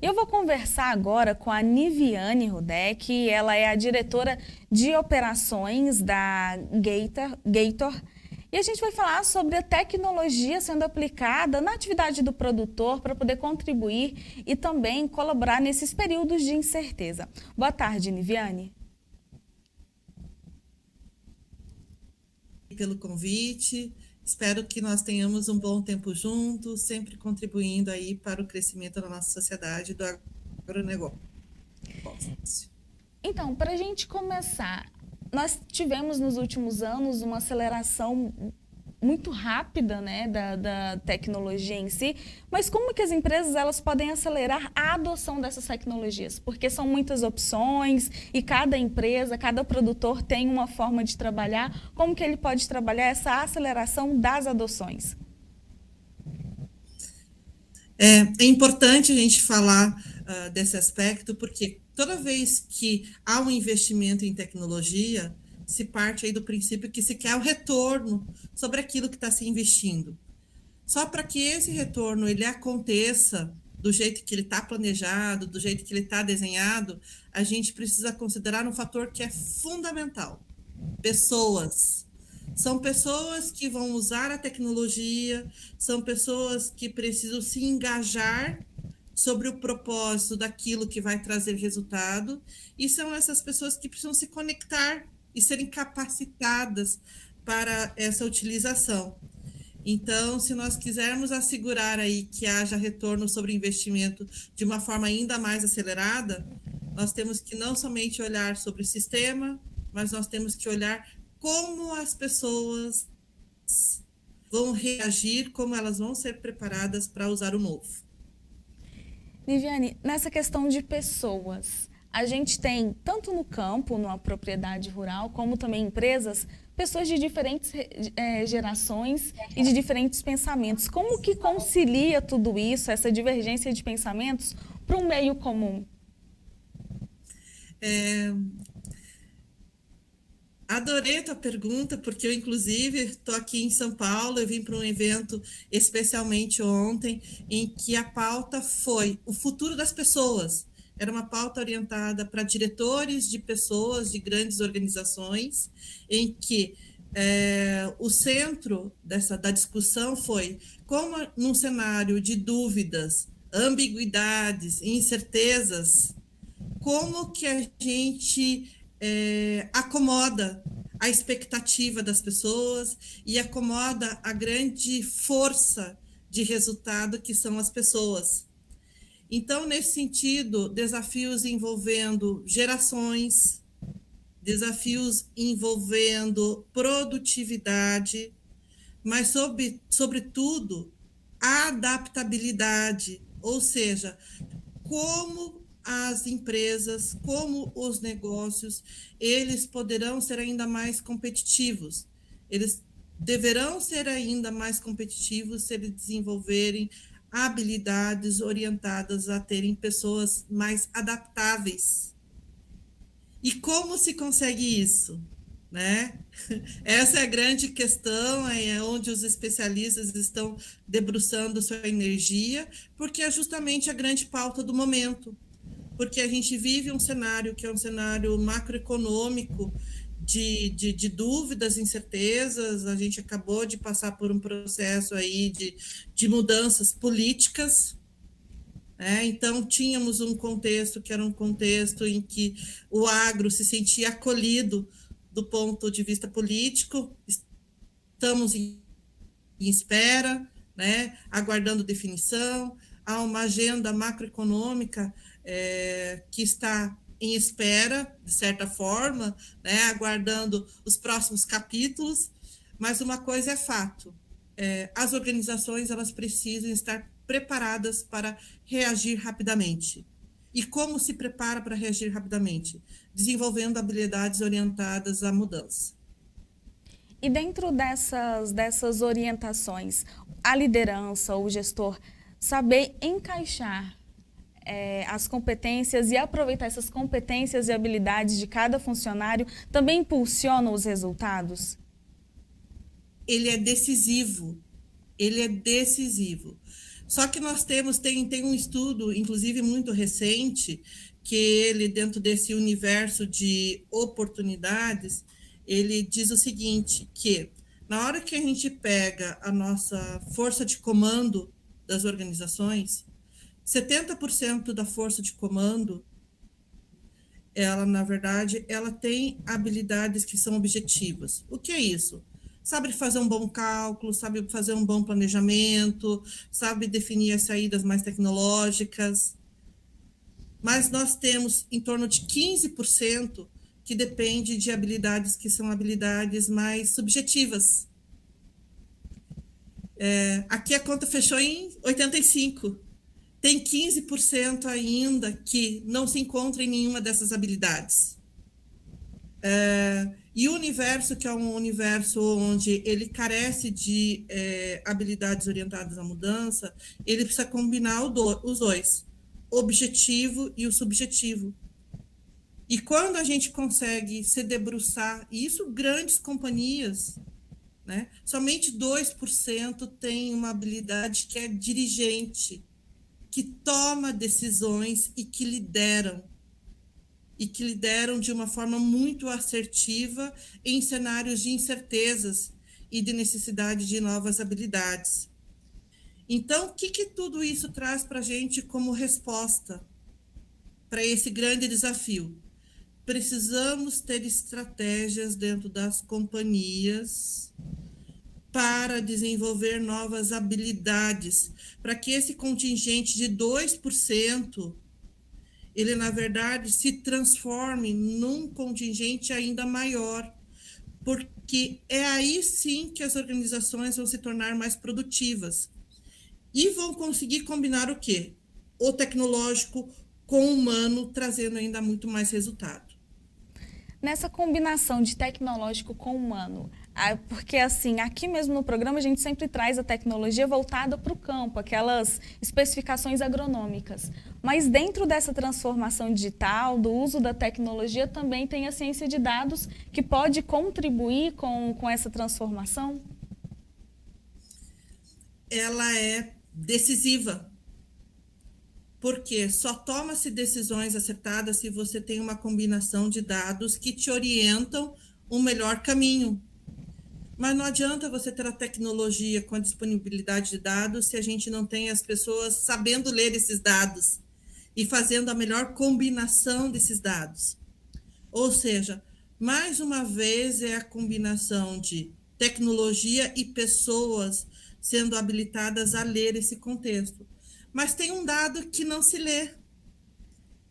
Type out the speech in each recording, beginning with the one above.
E eu vou conversar agora com a Niviane Rudek, ela é a diretora de operações da Gator. E a gente vai falar sobre a tecnologia sendo aplicada na atividade do produtor para poder contribuir e também colaborar nesses períodos de incerteza. Boa tarde, Niviane. Pelo convite. Espero que nós tenhamos um bom tempo juntos, sempre contribuindo aí para o crescimento da nossa sociedade do agronegócio. Então, para a gente começar, nós tivemos nos últimos anos uma aceleração muito rápida, né, da tecnologia em si, mas como que as empresas elas podem acelerar a adoção dessas tecnologias? Porque são muitas opções e cada empresa, cada produtor tem uma forma de trabalhar. Como que ele pode trabalhar essa aceleração das adoções? É importante a gente falar desse aspecto, porque toda vez que há um investimento em tecnologia, se parte aí do princípio que se quer o retorno sobre aquilo que está se investindo. Só para que esse retorno ele aconteça do jeito que ele está planejado, do jeito que ele está desenhado, a gente precisa considerar um fator que é fundamental: pessoas. São pessoas que vão usar a tecnologia, são pessoas que precisam se engajar sobre o propósito daquilo que vai trazer resultado, e são essas pessoas que precisam se conectar e serem capacitadas para essa utilização. Então, se nós quisermos assegurar aí que haja retorno sobre investimento de uma forma ainda mais acelerada, nós temos que não somente olhar sobre o sistema, mas nós temos que olhar como as pessoas vão reagir, como elas vão ser preparadas para usar o novo. Niviane, nessa questão de pessoas, a gente tem, tanto no campo, numa propriedade rural, como também empresas, pessoas de diferentes gerações e de diferentes pensamentos. Como que concilia tudo isso, essa divergência de pensamentos, para um meio comum? Adorei a tua pergunta, porque eu, inclusive, estou aqui em São Paulo, eu vim para um evento especialmente ontem, em que a pauta foi o futuro das pessoas. Era uma pauta orientada para diretores de pessoas de grandes organizações, em que o centro da discussão foi como, num cenário de dúvidas, ambiguidades, incertezas, como que a gente acomoda a expectativa das pessoas e acomoda a grande força de resultado que são as pessoas. Então, nesse sentido, desafios envolvendo gerações, desafios envolvendo produtividade, mas, sobretudo, a adaptabilidade, ou seja, como as empresas, como os negócios, eles poderão ser ainda mais competitivos. Eles deverão ser ainda mais competitivos se eles desenvolverem habilidades orientadas a terem pessoas mais adaptáveis. E como se consegue isso? Né? Essa é a grande questão, é onde os especialistas estão debruçando sua energia, porque é justamente a grande pauta do momento. Porque a gente vive um cenário que é um cenário macroeconômico de dúvidas, incertezas, a gente acabou de passar por um processo aí de mudanças políticas, né? Então, tínhamos um contexto que era um contexto em que o agro se sentia acolhido do ponto de vista político, estamos em espera, né? Aguardando definição, há uma agenda macroeconômica que está em espera, de certa forma, né? Aguardando os próximos capítulos, mas uma coisa é fato, as organizações elas precisam estar preparadas para reagir rapidamente. E como se prepara para reagir rapidamente? Desenvolvendo habilidades orientadas à mudança. E dentro dessas orientações, a liderança, o gestor, saber encaixar as competências e aproveitar essas competências e habilidades de cada funcionário também impulsiona os resultados? Ele é decisivo. Ele é decisivo. Só que nós tem um estudo, inclusive muito recente, que ele, dentro desse universo de oportunidades, ele diz o seguinte, que na hora que a gente pega a nossa força de comando das organizações, 70% da força de comando, ela, na verdade, ela tem habilidades que são objetivas. O que é isso? Sabe fazer um bom cálculo, sabe fazer um bom planejamento, sabe definir as saídas mais tecnológicas. Mas nós temos em torno de 15% que depende de habilidades que são habilidades mais subjetivas. Aqui a conta fechou em 85. Tem 15% ainda que não se encontra em nenhuma dessas habilidades. E o universo, que é um universo onde ele carece de habilidades orientadas à mudança, ele precisa combinar os dois, o objetivo e o subjetivo. E quando a gente consegue se debruçar, e isso grandes companhias, né, somente 2% tem uma habilidade que é dirigente, que toma decisões e que lideram de uma forma muito assertiva em cenários de incertezas e de necessidade de novas habilidades. Então, o que tudo isso traz para a gente como resposta para esse grande desafio? Precisamos ter estratégias dentro das companhias para desenvolver novas habilidades, para que esse contingente de 2%, ele, na verdade, se transforme num contingente ainda maior, porque é aí sim que as organizações vão se tornar mais produtivas e vão conseguir combinar o quê? O tecnológico com o humano, trazendo ainda muito mais resultado. Nessa combinação de tecnológico com humano, porque assim, aqui mesmo no programa a gente sempre traz a tecnologia voltada para o campo, aquelas especificações agronômicas. Mas dentro dessa transformação digital, do uso da tecnologia, também tem a ciência de dados que pode contribuir com essa transformação? Ela é decisiva, porque só toma-se decisões acertadas se você tem uma combinação de dados que te orientam um melhor caminho. Mas não adianta você ter a tecnologia com a disponibilidade de dados se a gente não tem as pessoas sabendo ler esses dados e fazendo a melhor combinação desses dados. Ou seja, mais uma vez é a combinação de tecnologia e pessoas sendo habilitadas a ler esse contexto. Mas tem um dado que não se lê,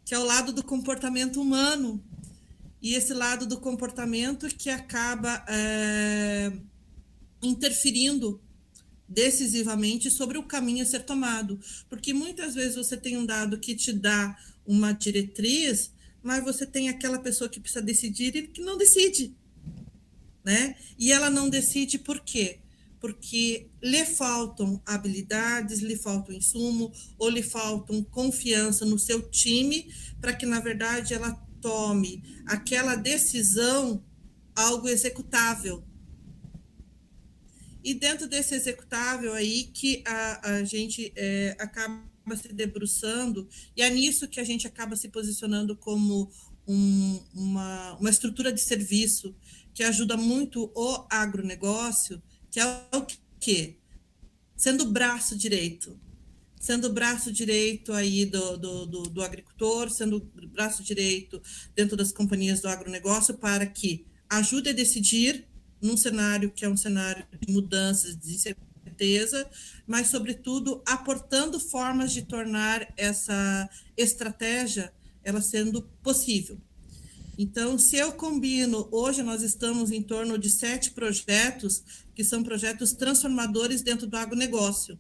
que é o lado do comportamento humano. E esse lado do comportamento que acaba interferindo decisivamente sobre o caminho a ser tomado. Porque muitas vezes você tem um dado que te dá uma diretriz, mas você tem aquela pessoa que precisa decidir e que não decide, né? E ela não decide por quê? Porque lhe faltam habilidades, lhe faltam insumo, ou lhe faltam confiança no seu time, para que, na verdade, ela tome aquela decisão algo executável. E dentro desse executável aí que a gente acaba se debruçando, e é nisso que a gente acaba se posicionando como uma estrutura de serviço que ajuda muito o agronegócio, que é o quê? Sendo o braço direito. Sendo o braço direito aí do agricultor, sendo o braço direito dentro das companhias do agronegócio para que ajude a decidir num cenário que é um cenário de mudanças, de incerteza, mas, sobretudo, aportando formas de tornar essa estratégia ela sendo possível. Então, se eu combino, hoje nós estamos em torno de 7 projetos, que são projetos transformadores dentro do agronegócio,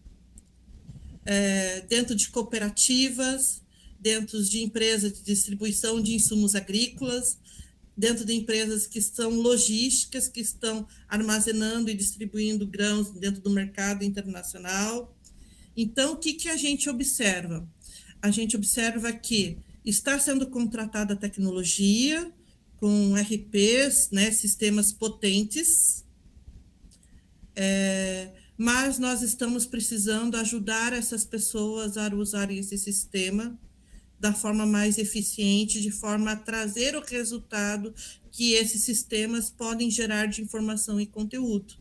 dentro de cooperativas, dentro de empresas de distribuição de insumos agrícolas, dentro de empresas que são logísticas, que estão armazenando e distribuindo grãos dentro do mercado internacional. Então, o que a gente observa? A gente observa que está sendo contratada tecnologia com RPs, né, sistemas potentes, mas nós estamos precisando ajudar essas pessoas a usarem esse sistema da forma mais eficiente, de forma a trazer o resultado que esses sistemas podem gerar de informação e conteúdo.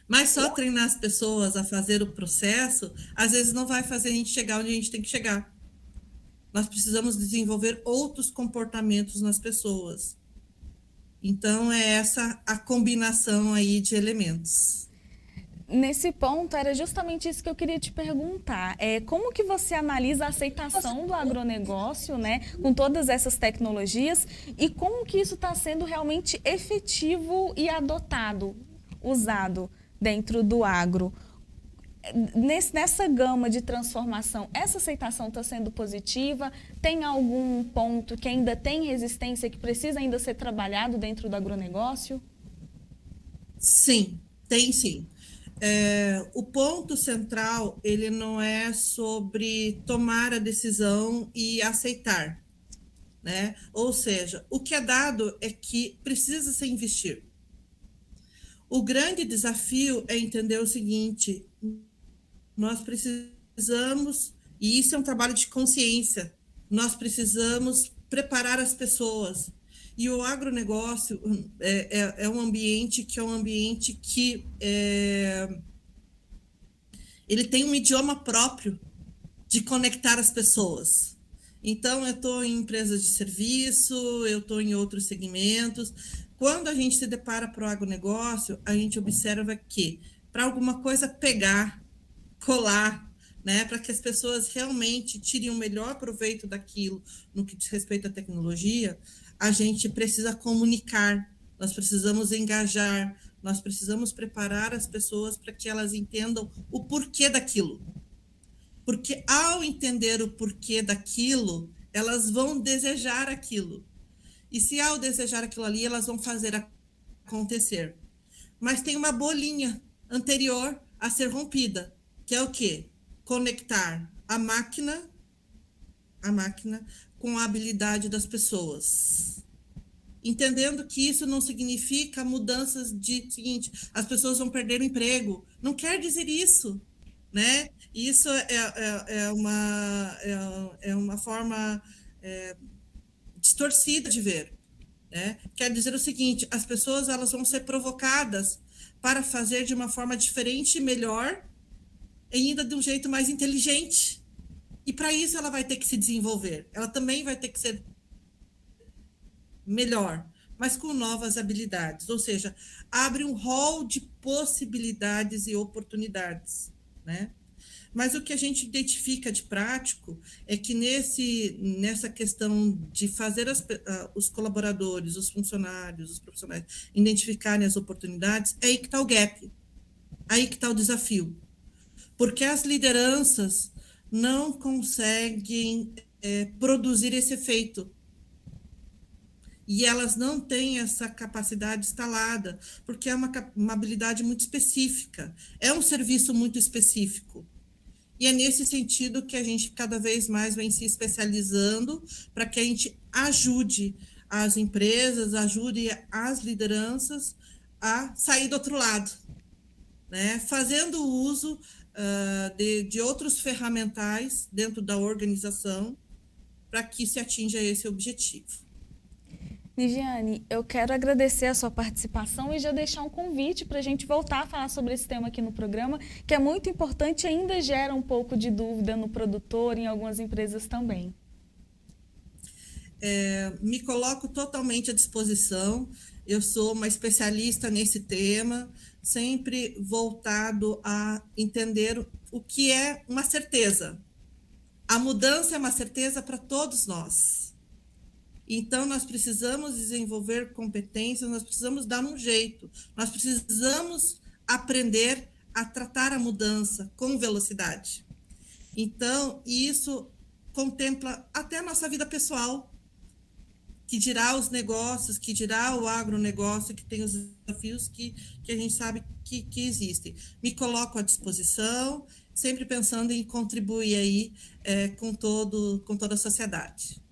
Mas só treinar as pessoas a fazer o processo, às vezes não vai fazer a gente chegar onde a gente tem que chegar. Nós precisamos desenvolver outros comportamentos nas pessoas. Então, é essa a combinação aí de elementos. Nesse ponto, era justamente isso que eu queria te perguntar. Como que você analisa a aceitação do agronegócio, né, com todas essas tecnologias, e como que isso está sendo realmente efetivo e adotado, usado dentro do agro? Nessa gama de transformação, essa aceitação está sendo positiva? Tem algum ponto que ainda tem resistência, que precisa ainda ser trabalhado dentro do agronegócio? Sim, tem sim. O ponto central, ele não é sobre tomar a decisão e aceitar, né? Ou seja, o que é dado é que precisa se investir. O grande desafio é entender o seguinte: nós precisamos, e isso é um trabalho de consciência, nós precisamos preparar as pessoas. E o agronegócio é um ambiente que ele tem um idioma próprio de conectar as pessoas. Então, eu estou em empresas de serviço, eu estou em outros segmentos. Quando a gente se depara para o agronegócio, a gente observa que, para alguma coisa pegar, colar, né, para que as pessoas realmente tirem o melhor proveito daquilo no que diz respeito à tecnologia, a gente precisa comunicar, nós precisamos engajar, nós precisamos preparar as pessoas para que elas entendam o porquê daquilo. Porque ao entender o porquê daquilo, elas vão desejar aquilo. E se ao desejar aquilo ali, elas vão fazer acontecer. Mas tem uma bolinha anterior a ser rompida, que é o quê? Conectar a máquina com a habilidade das pessoas. Entendendo que isso não significa mudanças de seguinte, as pessoas vão perder o emprego. Não quer dizer isso, né? Isso é uma forma distorcida de ver, né? Quer dizer o seguinte: as pessoas elas vão ser provocadas para fazer de uma forma diferente e melhor, e ainda de um jeito mais inteligente. E para isso ela vai ter que se desenvolver. Ela também vai ter que ser melhor, mas com novas habilidades. Ou seja, abre um rol de possibilidades e oportunidades, né? Mas o que a gente identifica de prático é que nessa questão de fazer os colaboradores, os funcionários, os profissionais identificarem as oportunidades, é aí que está o gap, aí que está o desafio. Porque as lideranças não conseguem produzir esse efeito. E elas não têm essa capacidade instalada, porque é uma habilidade muito específica, é um serviço muito específico. E é nesse sentido que a gente cada vez mais vem se especializando para que a gente ajude as empresas, ajude as lideranças a sair do outro lado, né? Fazendo uso de outros ferramentais dentro da organização para que se atinja esse objetivo. Ligiane, eu quero agradecer a sua participação e já deixar um convite para a gente voltar a falar sobre esse tema aqui no programa, que é muito importante e ainda gera um pouco de dúvida no produtor e em algumas empresas também. Me coloco totalmente à disposição. Eu sou uma especialista nesse tema, sempre voltado a entender o que é uma certeza. A mudança é uma certeza para todos nós. Então, nós precisamos desenvolver competências, nós precisamos dar um jeito, nós precisamos aprender a tratar a mudança com velocidade. Então, isso contempla até a nossa vida pessoal, que dirá os negócios, que dirá o agronegócio, que tem os desafios que a gente sabe que existem. Me coloco à disposição, sempre pensando em contribuir aí com toda a sociedade.